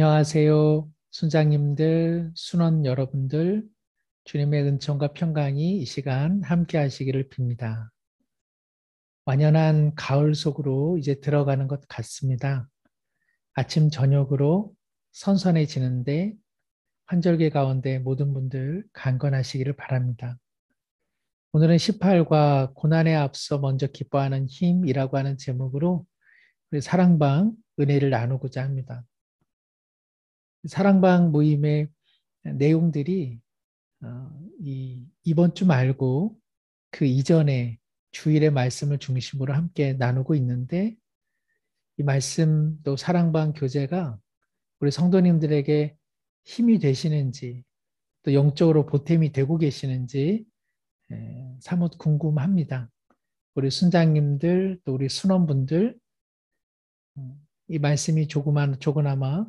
안녕하세요. 순장님들, 순원 여러분들, 주님의 은총과 평강이 이 시간 함께 하시기를 빕니다. 완연한 가을 속으로 이제 들어가는 것 같습니다. 아침, 저녁으로 선선해지는데 환절기 가운데 모든 분들 강건하시기를 바랍니다. 오늘은 18과 고난에 앞서 먼저 기뻐하는 힘이라고 하는 제목으로 우리 사랑방 은혜를 나누고자 합니다. 사랑방 모임의 내용들이 이번 주 말고 그 이전에 주일의 말씀을 중심으로 함께 나누고 있는데 이 말씀 또 사랑방 교제가 우리 성도님들에게 힘이 되시는지 또 영적으로 보탬이 되고 계시는지 사뭇 궁금합니다. 우리 순장님들 또 우리 순원분들 이 말씀이 조그나마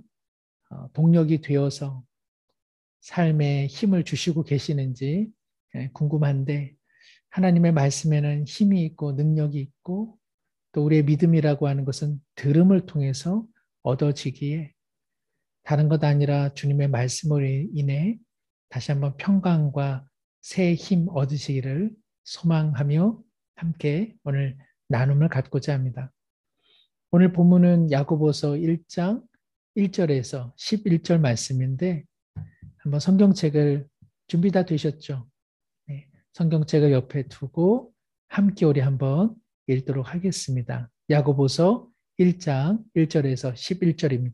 동력이 되어서 삶에 힘을 주시고 계시는지 궁금한데 하나님의 말씀에는 힘이 있고 능력이 있고 또 우리의 믿음이라고 하는 것은 들음을 통해서 얻어지기에 다른 것 아니라 주님의 말씀으로 인해 다시 한번 평강과 새 힘 얻으시기를 소망하며 함께 오늘 나눔을 갖고자 합니다. 오늘 본문은 야고보서 1장 1절에서 11절 말씀인데 한번 성경책을 준비 다 되셨죠? 네, 성경책을 옆에 두고 함께 우리 한번 읽도록 하겠습니다. 야고보서 1장 1절에서 11절입니다.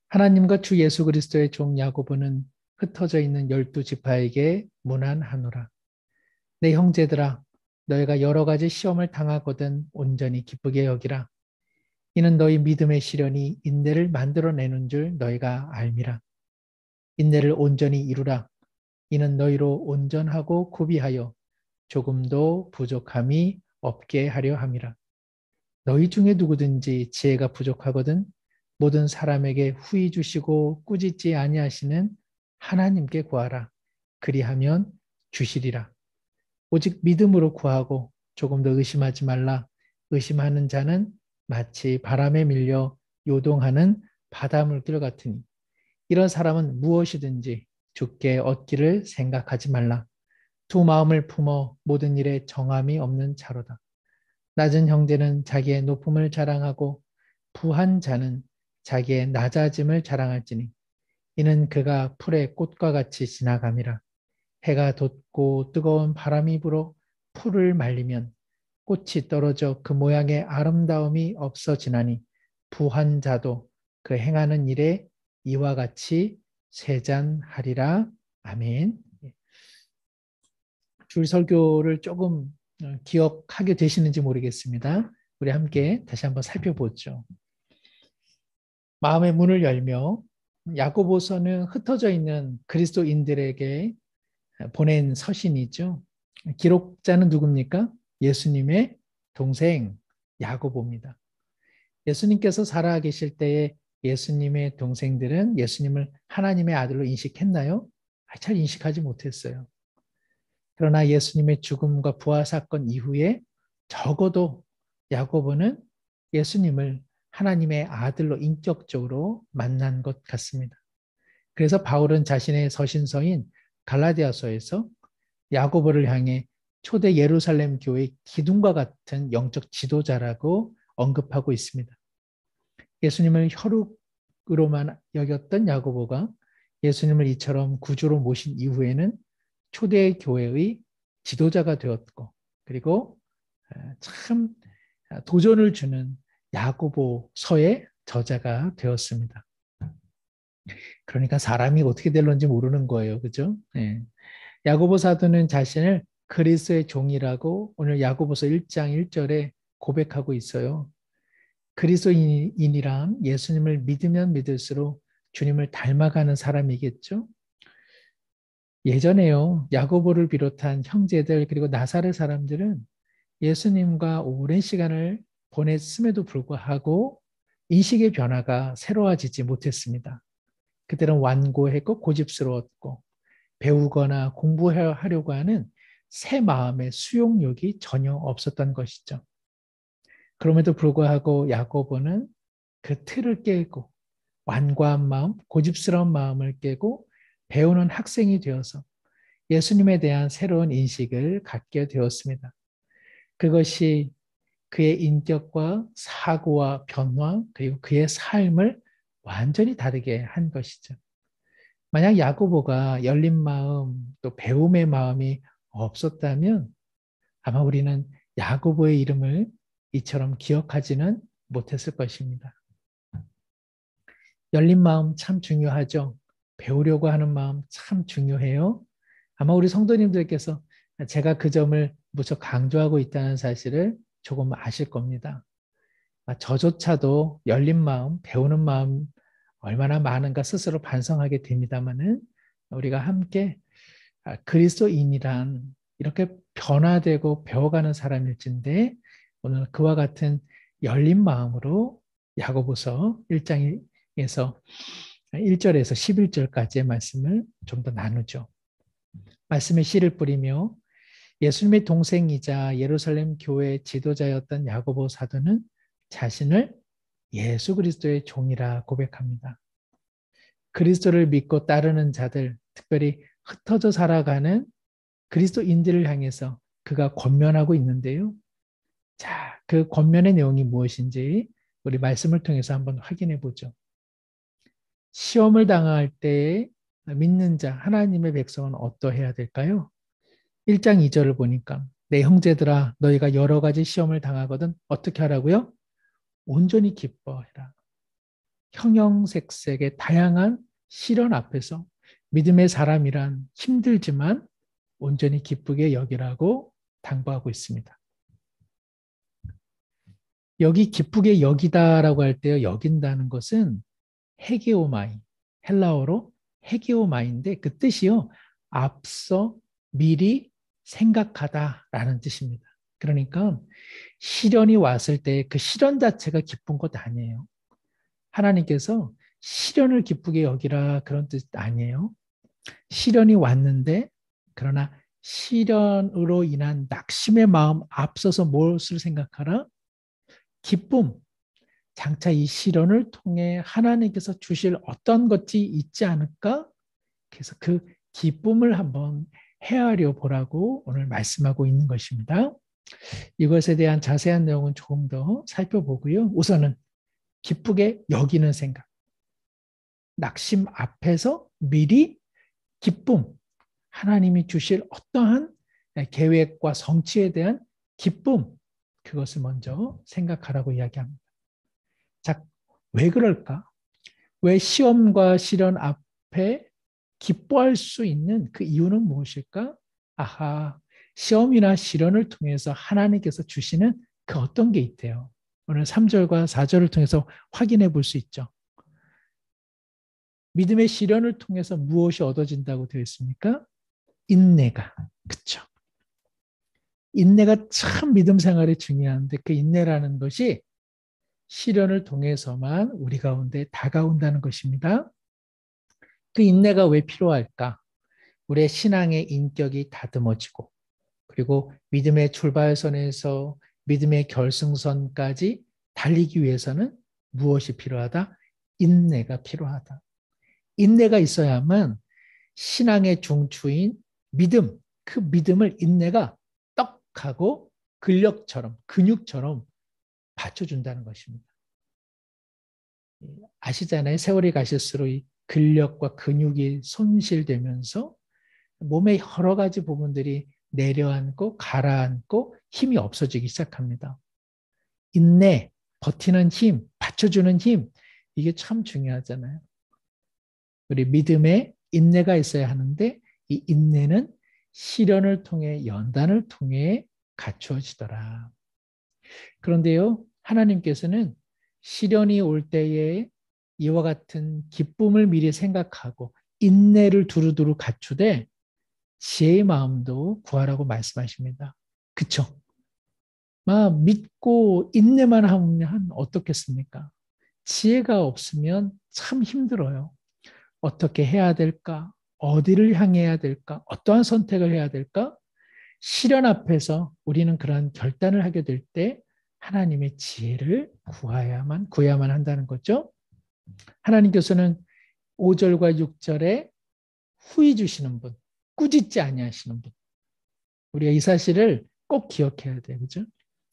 하나님과 주 예수 그리스도의 종 야고보는 흩어져 있는 12지파에게 문안하노라. 내 형제들아, 너희가 여러 가지 시험을 당하거든 온전히 기쁘게 여기라. 이는 너희 믿음의 시련이 인내를 만들어내는 줄 너희가 알미라. 인내를 온전히 이루라. 이는 너희로 온전하고 구비하여 조금도 부족함이 없게 하려 함이라. 너희 중에 누구든지 지혜가 부족하거든 모든 사람에게 후히 주시고 꾸짖지 아니하시는 하나님께 구하라. 그리하면 주시리라. 오직 믿음으로 구하고 조금 더 의심하지 말라. 의심하는 자는 마치 바람에 밀려 요동하는 바닷물길 같으니 이런 사람은 무엇이든지 주께 얻기를 생각하지 말라. 두 마음을 품어 모든 일에 정함이 없는 자로다. 낮은 형제는 자기의 높음을 자랑하고 부한 자는 자기의 낮아짐을 자랑할지니 이는 그가 풀의 꽃과 같이 지나감이라. 해가 돋고 뜨거운 바람이 불어 풀을 말리면 꽃이 떨어져 그 모양의 아름다움이 없어지나니 부한 자도 그 행하는 일에 이와 같이 세잔하리라. 아멘. 줄 설교를 조금 기억하게 되시는지 모르겠습니다. 우리 함께 다시 한번 살펴보죠. 마음의 문을 열며 야고보서는 흩어져 있는 그리스도인들에게 보낸 서신이죠. 기록자는 누굽니까? 예수님의 동생 야고보입니다. 예수님께서 살아계실 때에 예수님의 동생들은 예수님을 하나님의 아들로 인식했나요? 잘 인식하지 못했어요. 그러나 예수님의 죽음과 부활 사건 이후에 적어도 야고보는 예수님을 하나님의 아들로 인격적으로 만난 것 같습니다. 그래서 바울은 자신의 서신서인 갈라디아서에서 야고보를 향해 초대 예루살렘 교회의 기둥과 같은 영적 지도자라고 언급하고 있습니다. 예수님을 혈육으로만 여겼던 야고보가 예수님을 이처럼 구주로 모신 이후에는 초대 교회의 지도자가 되었고 그리고 참 도전을 주는 야고보서의 저자가 되었습니다. 그러니까 사람이 어떻게 될런지 모르는 거예요. 그죠? 네. 야고보 사도는 자신을 그리스도의 종이라고 오늘 야고보서 1장 1절에 고백하고 있어요. 그리스도인이란 예수님을 믿으면 믿을수록 주님을 닮아가는 사람이겠죠? 예전에요. 야고보를 비롯한 형제들 그리고 나사렛 사람들은 예수님과 오랜 시간을 보냈음에도 불구하고 인식의 변화가 새로워지지 못했습니다. 그들은 완고했고 고집스러웠고 배우거나 공부하려고 하는 새 마음의 수용력이 전혀 없었던 것이죠. 그럼에도 불구하고 야고보는 그 틀을 깨고 완고한 마음, 고집스러운 마음을 깨고 배우는 학생이 되어서 예수님에 대한 새로운 인식을 갖게 되었습니다. 그것이 그의 인격과 사고와 변화, 그리고 그의 삶을 완전히 다르게 한 것이죠. 만약 야고보가 열린 마음, 또 배움의 마음이 없었다면 아마 우리는 야고보의 이름을 이처럼 기억하지는 못했을 것입니다. 열린 마음 참 중요하죠. 배우려고 하는 마음 참 중요해요. 아마 우리 성도님들께서 제가 그 점을 무척 강조하고 있다는 사실을 조금 아실 겁니다. 저조차도 열린 마음, 배우는 마음 얼마나 많은가 스스로 반성하게 됩니다만은 우리가 함께 그리스도인이란 이렇게 변화되고 배워가는 사람일진데 오늘 그와 같은 열린 마음으로 야고보서 1장에서 1절에서 11절까지의 말씀을 좀 더 나누죠. 말씀의 씨를 뿌리며 예수님의 동생이자 예루살렘 교회 지도자였던 야고보 사도는 자신을 예수 그리스도의 종이라 고백합니다. 그리스도를 믿고 따르는 자들, 특별히 흩어져 살아가는 그리스도인들을 향해서 그가 권면하고 있는데요. 자, 그 권면의 내용이 무엇인지 우리 말씀을 통해서 한번 확인해 보죠. 시험을 당할 때에 믿는 자, 하나님의 백성은 어떠해야 될까요? 1장 2절을 보니까 내 형제들아 너희가 여러 가지 시험을 당하거든 어떻게 하라고요? 온전히 기뻐해라. 형형색색의 다양한 시련 앞에서 믿음의 사람이란 힘들지만 온전히 기쁘게 여기라고 당부하고 있습니다. 여기 기쁘게 여기다라고 할 때요. 여긴다는 것은 헤게오마이, 헬라어로 헤게오마이인데 그 뜻이요. 앞서 미리 생각하다라는 뜻입니다. 그러니까 시련이 왔을 때 그 시련 자체가 기쁜 것 아니에요. 하나님께서 시련을 기쁘게 여기라 그런 뜻 아니에요. 시련이 왔는데 그러나 시련으로 인한 낙심의 마음 앞서서 무엇을 생각하라? 기쁨. 장차 이 시련을 통해 하나님께서 주실 어떤 것이 있지 않을까? 그래서 그 기쁨을 한번 헤아려 보라고 오늘 말씀하고 있는 것입니다. 이것에 대한 자세한 내용은 조금 더 살펴보고요. 우선은 기쁘게 여기는 생각. 낙심 앞에서 미리 기쁨, 하나님이 주실 어떠한 계획과 성취에 대한 기쁨, 그것을 먼저 생각하라고 이야기합니다. 자, 왜 그럴까? 왜 시험과 시련 앞에 기뻐할 수 있는 그 이유는 무엇일까? 아하, 시험이나 시련을 통해서 하나님께서 주시는 그 어떤 게 있대요. 오늘 3절과 4절을 통해서 확인해 볼 수 있죠. 믿음의 시련을 통해서 무엇이 얻어진다고 되어 있습니까? 인내가. 그렇죠. 인내가 참 믿음 생활에 중요한데 그 인내라는 것이 시련을 통해서만 우리 가운데 다가온다는 것입니다. 그 인내가 왜 필요할까? 우리의 신앙의 인격이 다듬어지고 그리고 믿음의 출발선에서 믿음의 결승선까지 달리기 위해서는 무엇이 필요하다? 인내가 필요하다. 인내가 있어야만 신앙의 중추인 믿음, 그 믿음을 인내가 떡하고 근력처럼, 근육처럼 받쳐준다는 것입니다. 아시잖아요. 세월이 가실수록 이 근력과 근육이 손실되면서 몸의 여러 가지 부분들이 내려앉고 가라앉고 힘이 없어지기 시작합니다. 인내, 버티는 힘, 받쳐주는 힘, 이게 참 중요하잖아요. 우리 믿음에 인내가 있어야 하는데 이 인내는 시련을 통해 연단을 통해 갖추어지더라. 그런데요, 하나님께서는 시련이 올 때에 이와 같은 기쁨을 미리 생각하고 인내를 두루두루 갖추되 지혜의 마음도 구하라고 말씀하십니다. 그쵸? 믿고 인내만 하면 어떻겠습니까? 지혜가 없으면 참 힘들어요. 어떻게 해야 될까? 어디를 향해야 될까? 어떠한 선택을 해야 될까? 시련 앞에서 우리는 그런 결단을 하게 될 때 하나님의 지혜를 구해야만 한다는 거죠. 하나님께서는 5절과 6절에 후히 주시는 분, 꾸짖지 아니하시는 분. 우리가 이 사실을 꼭 기억해야 돼요. 그죠?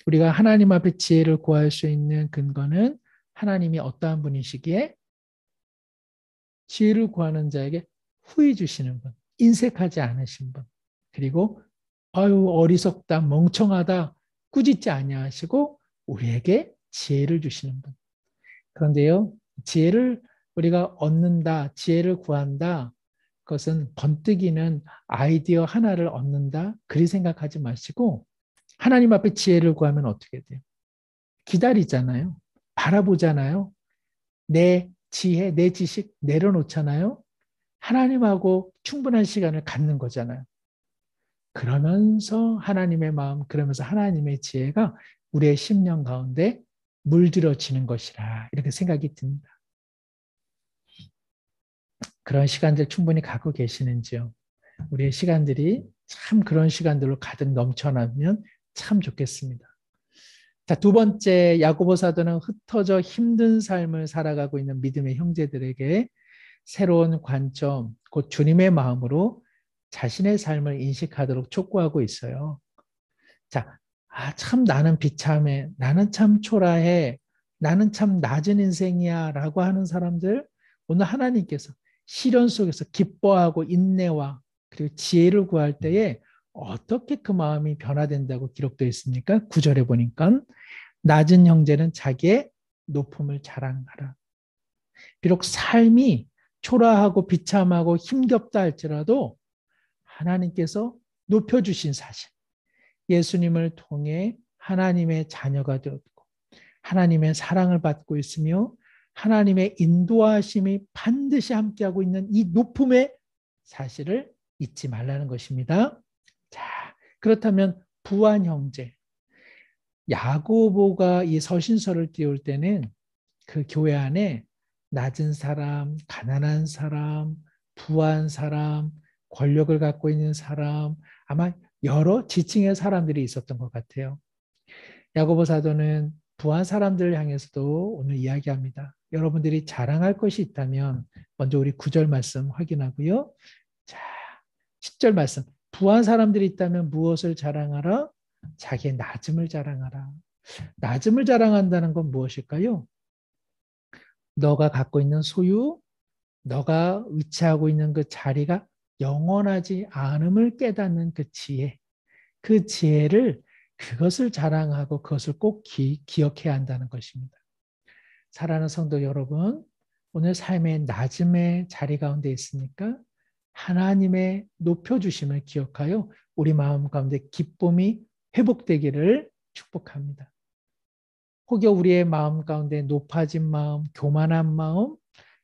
우리가 하나님 앞에 지혜를 구할 수 있는 근거는 하나님이 어떠한 분이시기에 지혜를 구하는 자에게 후히 주시는 분, 인색하지 않으신 분, 그리고 아유 어리석다, 멍청하다, 꾸짖지 아니하시고 우리에게 지혜를 주시는 분. 그런데요, 지혜를 우리가 얻는다, 지혜를 구한다, 그것은 번뜩이는 아이디어 하나를 얻는다, 그리 생각하지 마시고 하나님 앞에 지혜를 구하면 어떻게 돼요? 기다리잖아요. 바라보잖아요. 내 지혜, 내 지식 내려놓잖아요. 하나님하고 충분한 시간을 갖는 거잖아요. 그러면서 하나님의 마음, 그러면서 하나님의 지혜가 우리의 심령 가운데 물들어지는 것이라 이렇게 생각이 듭니다. 그런 시간들 충분히 갖고 계시는지요? 우리의 시간들이 참 그런 시간들로 가득 넘쳐나면 참 좋겠습니다. 자, 두 번째, 야고보 사도는 흩어져 힘든 삶을 살아가고 있는 믿음의 형제들에게 새로운 관점, 곧 주님의 마음으로 자신의 삶을 인식하도록 촉구하고 있어요. 자, 참 나는 비참해, 나는 참 초라해, 나는 참 낮은 인생이야 라고 하는 사람들, 오늘 하나님께서 시련 속에서 기뻐하고 인내와 그리고 지혜를 구할 때에 어떻게 그 마음이 변화된다고 기록되어 있습니까? 9절에 보니까 낮은 형제는 자기의 높음을 자랑하라. 비록 삶이 초라하고 비참하고 힘겹다 할지라도 하나님께서 높여주신 사실, 예수님을 통해 하나님의 자녀가 되었고 하나님의 사랑을 받고 있으며 하나님의 인도하심이 반드시 함께하고 있는 이 높음의 사실을 잊지 말라는 것입니다. 자, 그렇다면 부한 형제, 야고보가 이 서신서를 띄울 때는 그 교회 안에 낮은 사람, 가난한 사람, 부한 사람, 권력을 갖고 있는 사람, 아마 여러 지층의 사람들이 있었던 것 같아요. 야고보 사도는 부한 사람들을 향해서도 오늘 이야기합니다. 여러분들이 자랑할 것이 있다면 먼저 우리 9절 말씀 확인하고요. 자, 10절 말씀. 부한 사람들이 있다면 무엇을 자랑하라? 자기의 낮음을 자랑하라. 낮음을 자랑한다는 건 무엇일까요? 너가 갖고 있는 소유, 너가 위치하고 있는 그 자리가 영원하지 않음을 깨닫는 그 지혜, 그 지혜를 그것을 자랑하고 그것을 꼭 기억해야 한다는 것입니다. 사랑하는 성도 여러분, 오늘 삶의 낮음의 자리 가운데 있으니까 하나님의 높여주심을 기억하여 우리 마음 가운데 기쁨이 회복되기를 축복합니다. 혹여 우리의 마음 가운데 높아진 마음, 교만한 마음,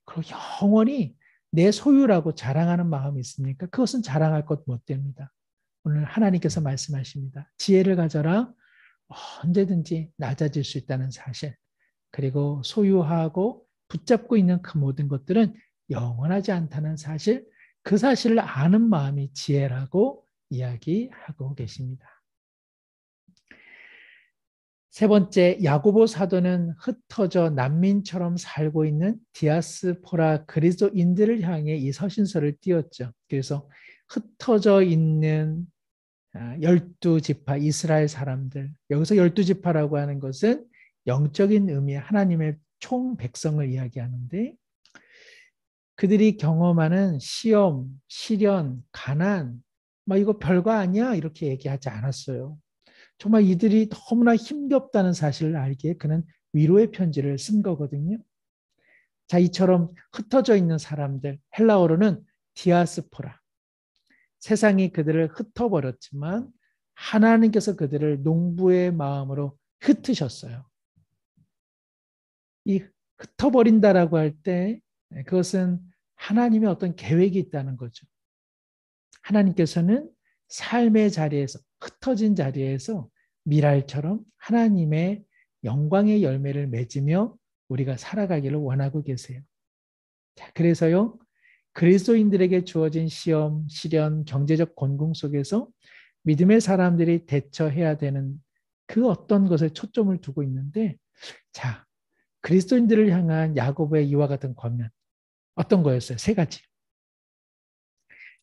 그리고 영원히 내 소유라고 자랑하는 마음이 있습니까? 그것은 자랑할 것 못 됩니다. 오늘 하나님께서 말씀하십니다. 지혜를 가져라. 언제든지 낮아질 수 있다는 사실. 그리고 소유하고 붙잡고 있는 그 모든 것들은 영원하지 않다는 사실. 그 사실을 아는 마음이 지혜라고 이야기하고 계십니다. 세 번째, 야고보 사도는 흩어져 난민처럼 살고 있는 디아스포라 그리스도인들을 향해 이 서신서를 띄웠죠. 그래서 흩어져 있는 12지파 이스라엘 사람들, 여기서 12지파라고 하는 것은 영적인 의미의 하나님의 총 백성을 이야기하는데 그들이 경험하는 시험, 시련, 가난, 이거 별거 아니야 이렇게 얘기하지 않았어요. 정말 이들이 너무나 힘겹다는 사실을 알기에 그는 위로의 편지를 쓴 거거든요. 자, 이처럼 흩어져 있는 사람들, 헬라어로는 디아스포라. 세상이 그들을 흩어버렸지만 하나님께서 그들을 농부의 마음으로 흩으셨어요. 이 흩어버린다라고 할 때 그것은 하나님의 어떤 계획이 있다는 거죠. 하나님께서는 삶의 자리에서 흩어진 자리에서 미랄처럼 하나님의 영광의 열매를 맺으며 우리가 살아가기를 원하고 계세요. 자, 그래서요. 그리스도인들에게 주어진 시험, 시련, 경제적 곤궁 속에서 믿음의 사람들이 대처해야 되는 그 어떤 것에 초점을 두고 있는데 자, 그리스도인들을 향한 야고보의 이와 같은 권면 어떤 거였어요? 세 가지.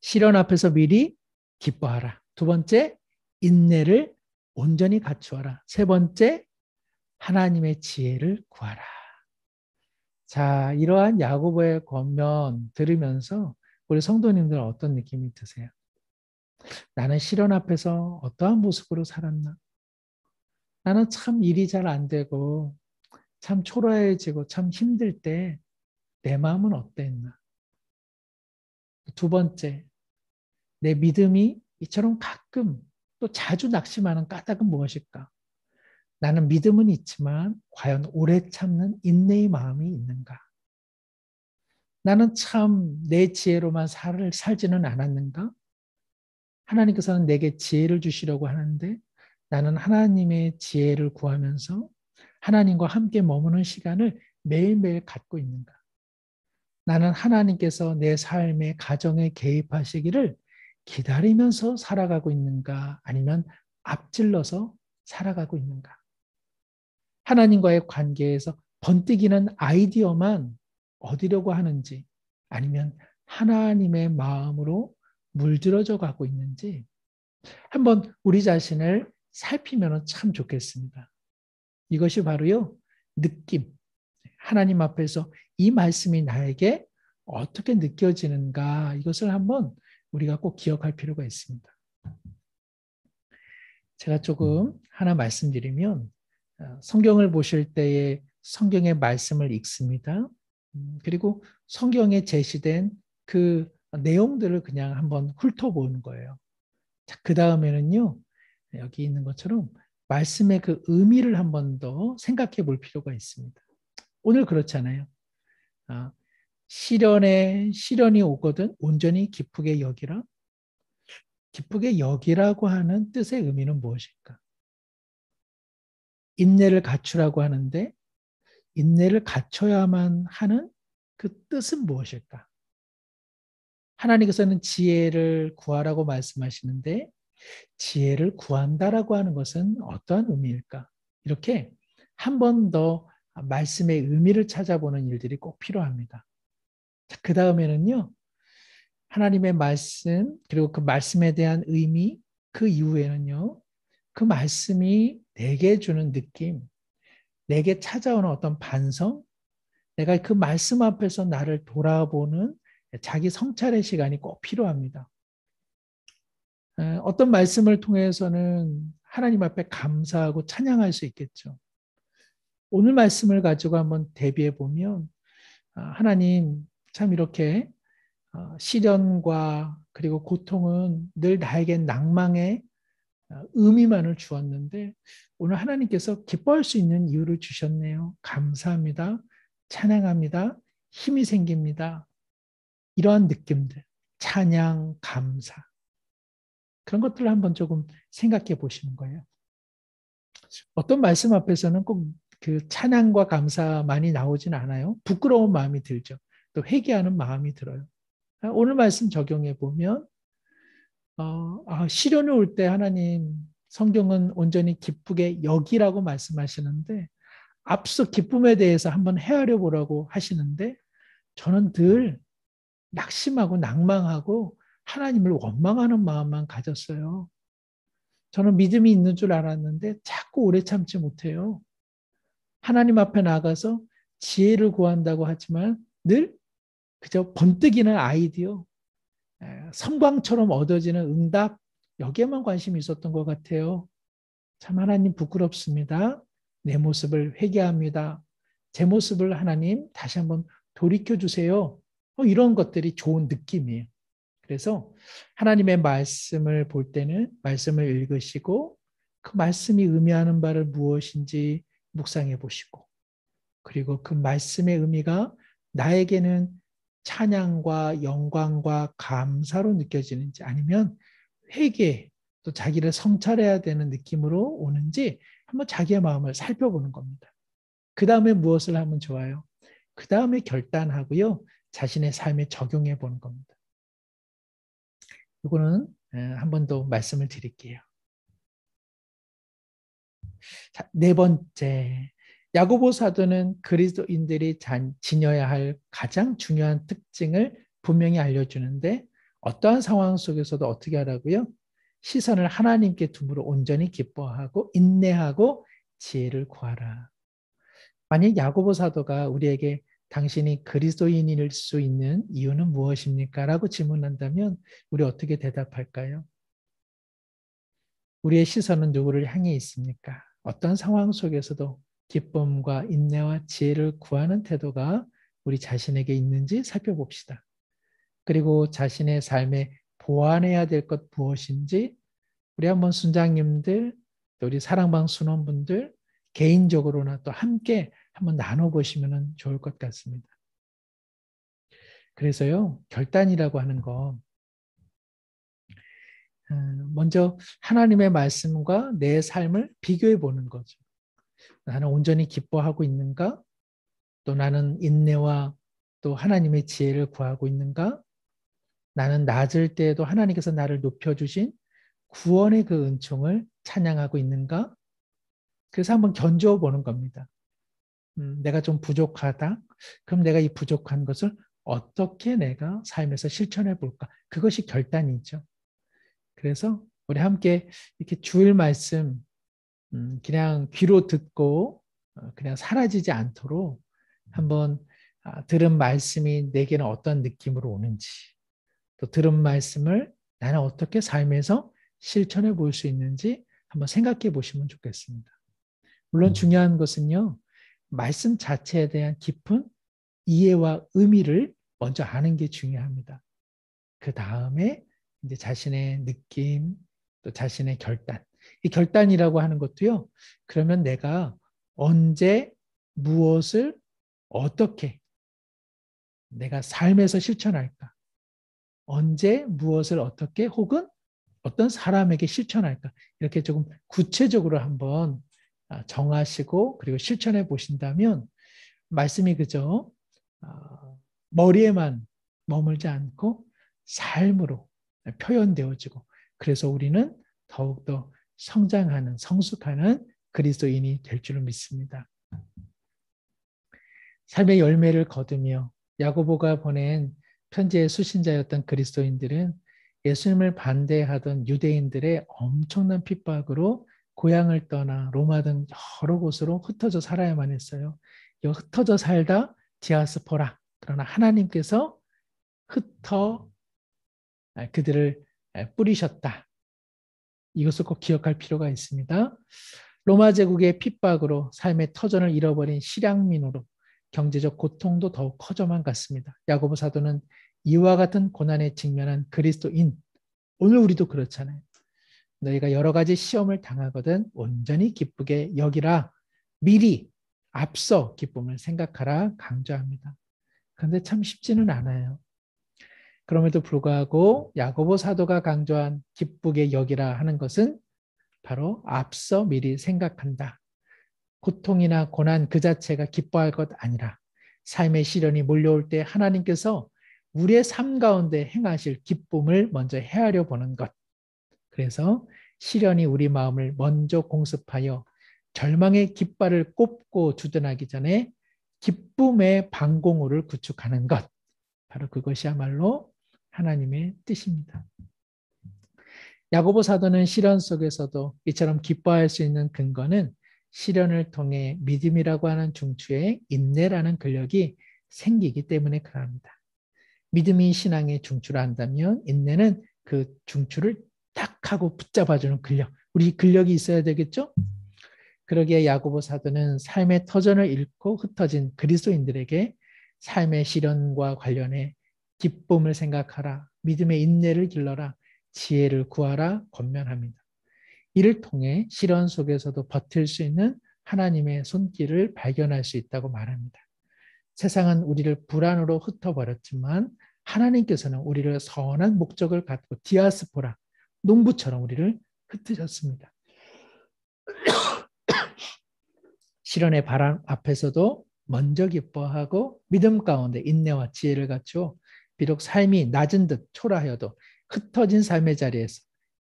시련 앞에서 미리 기뻐하라. 두 번째, 인내를 온전히 갖추어라. 세 번째, 하나님의 지혜를 구하라. 자, 이러한 야고보의 권면 들으면서 우리 성도님들은 어떤 느낌이 드세요? 나는 시련 앞에서 어떠한 모습으로 살았나? 나는 참 일이 잘 안 되고 참 초라해지고 참 힘들 때 내 마음은 어땠나? 두 번째, 내 믿음이 이처럼 가끔 또 자주 낙심하는 까닭은 무엇일까? 나는 믿음은 있지만 과연 오래 참는 인내의 마음이 있는가? 나는 참 내 지혜로만 살지는 않았는가? 하나님께서는 내게 지혜를 주시려고 하는데 나는 하나님의 지혜를 구하면서 하나님과 함께 머무는 시간을 매일매일 갖고 있는가? 나는 하나님께서 내 삶의 가정에 개입하시기를 기다리면서 살아가고 있는가? 아니면 앞질러서 살아가고 있는가? 하나님과의 관계에서 번뜩이는 아이디어만 얻으려고 하는지 아니면 하나님의 마음으로 물들어져 가고 있는지 한번 우리 자신을 살피면 참 좋겠습니다. 이것이 바로요, 느낌. 하나님 앞에서 이 말씀이 나에게 어떻게 느껴지는가 이것을 한번 우리가 꼭 기억할 필요가 있습니다. 제가 조금 하나 말씀드리면 성경을 보실 때에 성경의 말씀을 읽습니다. 그리고 성경에 제시된 그 내용들을 그냥 한번 훑어보는 거예요. 그 다음에는요, 여기 있는 것처럼 말씀의 그 의미를 한번 더 생각해 볼 필요가 있습니다. 오늘 그렇잖아요. 시련이 오거든 온전히 기쁘게 여기라. 기쁘게 여기라고 하는 뜻의 의미는 무엇일까? 인내를 갖추라고 하는데 인내를 갖춰야만 하는 그 뜻은 무엇일까? 하나님께서는 지혜를 구하라고 말씀하시는데 지혜를 구한다라고 하는 것은 어떠한 의미일까? 이렇게 한 번 더 말씀의 의미를 찾아보는 일들이 꼭 필요합니다. 그 다음에는요, 하나님의 말씀, 그리고 그 말씀에 대한 의미, 그 이후에는요, 그 말씀이 내게 주는 느낌, 내게 찾아오는 어떤 반성, 내가 그 말씀 앞에서 나를 돌아보는 자기 성찰의 시간이 꼭 필요합니다. 어떤 말씀을 통해서는 하나님 앞에 감사하고 찬양할 수 있겠죠. 오늘 말씀을 가지고 한번 대비해 보면 하나님 참 이렇게 시련과 그리고 고통은 늘 나에게 낭망의 의미만을 주었는데 오늘 하나님께서 기뻐할 수 있는 이유를 주셨네요. 감사합니다. 찬양합니다. 힘이 생깁니다. 이러한 느낌들, 찬양, 감사 그런 것들을 한번 조금 생각해 보시는 거예요. 어떤 말씀 앞에서는 꼭 그 찬양과 감사만이 나오진 않아요. 부끄러운 마음이 들죠. 또 회개하는 마음이 들어요. 오늘 말씀 적용해 보면 시련이 올 때 하나님 성경은 온전히 기쁘게 여기라고 말씀하시는데 앞서 기쁨에 대해서 한번 헤아려 보라고 하시는데 저는 늘 낙심하고 낭망하고 하나님을 원망하는 마음만 가졌어요. 저는 믿음이 있는 줄 알았는데 자꾸 오래 참지 못해요. 하나님 앞에 나가서 지혜를 구한다고 하지만 늘 그저 번뜩이는 아이디어, 섬광처럼 얻어지는 응답, 여기에만 관심이 있었던 것 같아요. 참 하나님 부끄럽습니다. 내 모습을 회개합니다. 제 모습을 하나님 다시 한번 돌이켜 주세요. 이런 것들이 좋은 느낌이에요. 그래서 하나님의 말씀을 볼 때는 말씀을 읽으시고 그 말씀이 의미하는 바를 무엇인지 묵상해 보시고 그리고 그 말씀의 의미가 나에게는 찬양과 영광과 감사로 느껴지는지 아니면 회개 또 자기를 성찰해야 되는 느낌으로 오는지 한번 자기의 마음을 살펴보는 겁니다. 그 다음에 무엇을 하면 좋아요? 그 다음에 결단하고요. 자신의 삶에 적용해 보는 겁니다. 이거는 한 번 더 말씀을 드릴게요. 자, 네 번째. 야고보 사도는 그리스도인들이 지녀야 할 가장 중요한 특징을 분명히 알려주는데 어떠한 상황 속에서도 어떻게 하라고요? 시선을 하나님께 둠으로 온전히 기뻐하고 인내하고 지혜를 구하라. 만약 야고보 사도가 우리에게 당신이 그리스도인일 수 있는 이유는 무엇입니까? 라고 질문한다면 우리 어떻게 대답할까요? 우리의 시선은 누구를 향해 있습니까? 어떤 상황 속에서도 기쁨과 인내와 지혜를 구하는 태도가 우리 자신에게 있는지 살펴봅시다. 그리고 자신의 삶에 보완해야 될 것 무엇인지 우리 한번 순장님들, 또 우리 사랑방 순원분들 개인적으로나 또 함께 한번 나눠보시면 좋을 것 같습니다. 그래서요, 결단이라고 하는 거 먼저 하나님의 말씀과 내 삶을 비교해 보는 거죠. 나는 온전히 기뻐하고 있는가? 또 나는 인내와 또 하나님의 지혜를 구하고 있는가? 나는 낮을 때에도 하나님께서 나를 높여주신 구원의 그 은총을 찬양하고 있는가? 그래서 한번 견주어 보는 겁니다. 내가 좀 부족하다? 그럼 내가 이 부족한 것을 어떻게 내가 삶에서 실천해 볼까? 그것이 결단이죠. 그래서 우리 함께 이렇게 주일 말씀 그냥 귀로 듣고 그냥 사라지지 않도록 한번 들은 말씀이 내게는 어떤 느낌으로 오는지 또 들은 말씀을 나는 어떻게 삶에서 실천해 볼 수 있는지 한번 생각해 보시면 좋겠습니다. 물론 중요한 것은요. 말씀 자체에 대한 깊은 이해와 의미를 먼저 아는 게 중요합니다. 그 다음에 이제 자신의 느낌, 또 자신의 결단. 이 결단이라고 하는 것도요. 그러면 내가 언제 무엇을 어떻게 내가 삶에서 실천할까? 언제 무엇을 어떻게 혹은 어떤 사람에게 실천할까? 이렇게 조금 구체적으로 한번 정하시고 그리고 실천해 보신다면 말씀이 그저 머리에만 머물지 않고 삶으로 표현되어지고 그래서 우리는 더욱더 성장하는 성숙하는 그리스도인이 될 줄을 믿습니다. 삶의 열매를 거두며 야고보가 보낸 편지의 수신자였던 그리스도인들은 예수님을 반대하던 유대인들의 엄청난 핍박으로 고향을 떠나 로마 등 여러 곳으로 흩어져 살아야만 했어요. 이 흩어져 살다 디아스포라. 그러나 하나님께서 흩어 그들을 뿌리셨다. 이것을 꼭 기억할 필요가 있습니다. 로마 제국의 핍박으로 삶의 터전을 잃어버린 실향민으로 경제적 고통도 더욱 커져만 갔습니다. 야고보 사도는 이와 같은 고난에 직면한 그리스도인, 오늘 우리도 그렇잖아요. 너희가 여러 가지 시험을 당하거든 온전히 기쁘게 여기라 미리 앞서 기쁨을 생각하라 강조합니다. 그런데 참 쉽지는 않아요. 그럼에도 불구하고 야고보 사도가 강조한 기쁘게 여기라 하는 것은 바로 앞서 미리 생각한다. 고통이나 고난 그 자체가 기뻐할 것 아니라 삶의 시련이 몰려올 때 하나님께서 우리의 삶 가운데 행하실 기쁨을 먼저 헤아려 보는 것. 그래서 시련이 우리 마음을 먼저 공습하여 절망의 깃발을 꼽고 주둔하기 전에 기쁨의 방공호를 구축하는 것. 바로 그것이야말로 하나님의 뜻입니다. 야고보 사도는 시련 속에서도 이처럼 기뻐할 수 있는 근거는 시련을 통해 믿음이라고 하는 중추에 인내라는 근력이 생기기 때문에 그럽니다. 믿음이 신앙의 중추라 한다면 인내는 그 중추를 딱 하고 붙잡아주는 근력. 우리 근력이 있어야 되겠죠? 그러기에 야고보 사도는 삶의 터전을 잃고 흩어진 그리스도인들에게 삶의 시련과 관련해 기쁨을 생각하라, 믿음의 인내를 길러라, 지혜를 구하라 권면합니다. 이를 통해 시련 속에서도 버틸 수 있는 하나님의 손길을 발견할 수 있다고 말합니다. 세상은 우리를 불안으로 흩어버렸지만 하나님께서는 우리를 선한 목적을 갖고 디아스포라, 농부처럼 우리를 흩으셨습니다. 시련의 바람 앞에서도 먼저 기뻐하고 믿음 가운데 인내와 지혜를 갖추어 비록 삶이 낮은 듯 초라하여도 흩어진 삶의 자리에서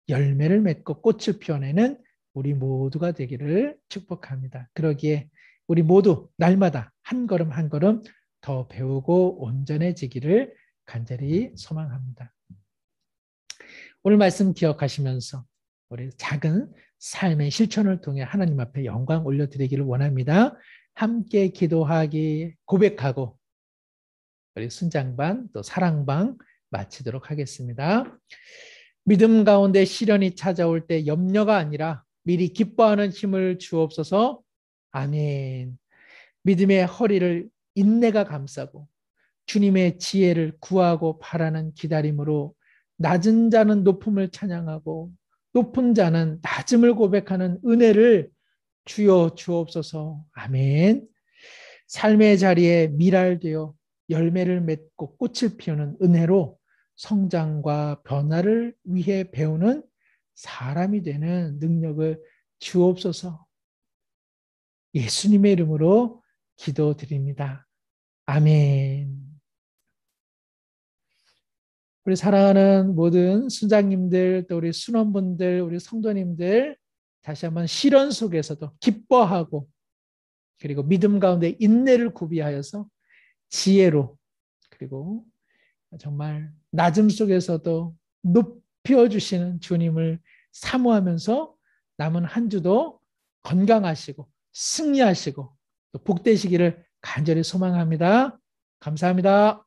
열매를 맺고 꽃을 피워내는 우리 모두가 되기를 축복합니다. 그러기에 우리 모두 날마다 한 걸음 한 걸음 더 배우고 온전해지기를 간절히 소망합니다. 오늘 말씀 기억하시면서 우리 작은 삶의 실천을 통해 하나님 앞에 영광 올려드리기를 원합니다. 함께 기도하기 고백하고 우리 순장반 또 사랑방 마치도록 하겠습니다. 믿음 가운데 시련이 찾아올 때 염려가 아니라 미리 기뻐하는 힘을 주옵소서. 아멘. 믿음의 허리를 인내가 감싸고 주님의 지혜를 구하고 바라는 기다림으로 낮은 자는 높음을 찬양하고 높은 자는 낮음을 고백하는 은혜를 주여 주옵소서. 아멘. 삶의 자리에 밀알되어 열매를 맺고 꽃을 피우는 은혜로 성장과 변화를 위해 배우는 사람이 되는 능력을 주옵소서. 예수님의 이름으로 기도드립니다. 아멘. 우리 사랑하는 모든 순장님들, 또 우리 순원분들, 우리 성도님들, 다시 한번 시련 속에서도 기뻐하고, 그리고 믿음 가운데 인내를 구비하여서 지혜로, 그리고 정말 낮음 속에서도 높여주시는 주님을 사모하면서 남은 한 주도 건강하시고 승리하시고 또 복되시기를 간절히 소망합니다. 감사합니다.